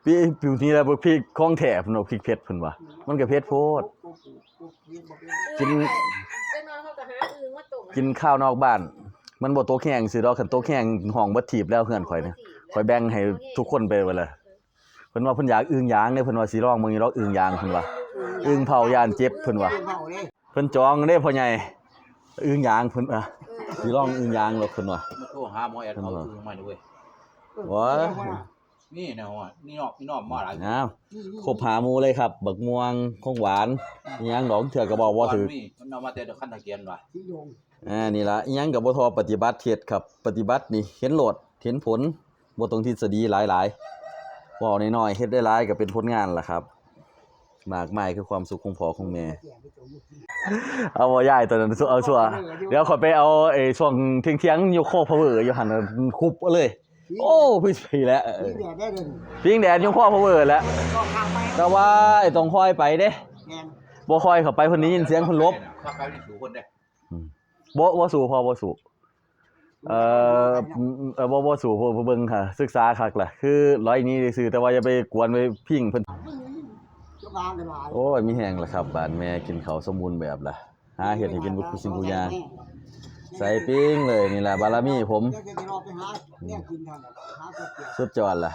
พี่ผิวนี้แล้วพริกของแท้เพิ่นว่าพริกเผ็ดเพิ่นว่ามันก็เผ็ดโพดกินกินข้าวนอกบ้านมันบ่โตแข็งสิดอกคันโตแข็งห้องบ่ถีบแล้วเฮือนข่อยนะข่อยแบ่งให้ทุกคนไปเบิดเลยเพิ่นว่าเพิ่นอยากอึ่งยางเด้เพิ่นว่าสิลองเบิ่งอยู่ดอกอึ่งยางเพิ่นว่าอึ่งเผาย่านเจ็บเพิ่นว่าเพิ่นจองเด้พ่อใหญ่อึ่งยางเพิ่นว่าสิลองอึ่งยางหรอกเพิ่นว่ามาโทรหาหมอแอดเอาอึ่งมาด้วยว้านี่นะว่านี่นอกมาหลายอ้าวครบหาหมู่เลยครับบักม่วงของหวานอีหยังดอกเถื่อก็บอกบ่ถือมันเอามาแต่ขั้นตะเกียนว่ะนี่ล่ะอีหยังก็บ่ทอปฏิบัติเฮ็ดครับปฏิบัตินี่เห็นโลดเห็นผลบ่ต้องทฤษฎีหลายๆเว้าน้อยๆเฮ็ดได้หลายก็เป็นผลงานล่ะครับมากมายคือความสุขของพ่อของแม่เอาบ่ยายตัวนั้นเอาซัวเดี๋ยวขอยไปเอาไอ้ช่วงเที่ยงๆอยู่โคพาวเวอร์อยู่หั่นคุบเอาเลยโอ้พี่แล้วปิ้งแดดอยู่โคพาวเวอร์แล้วแต่ว่าไอ้ต้องค่อยไปเด้บ่ค่อยเข้าไปเพิ่นได้ยินเสียงเพิ่นลบบ่สู่พอบ่สู่บ่สู่เบิ่งค่ะศึกษาคักล่ะคือร้อยนี้ซื่อแต่ว่าอย่าไปกวนไปพิงเพิ่นโอ้ยมีแห้งล่ะครับบ้านแม่กินข้าวสมบูรณ์แบบล่ะหาเฮ็ดให้กินบ่คือสิ่งทุกอย่างใส่ปิ้งเลยนี่แหละบารมีผมสุดยอดล่ะ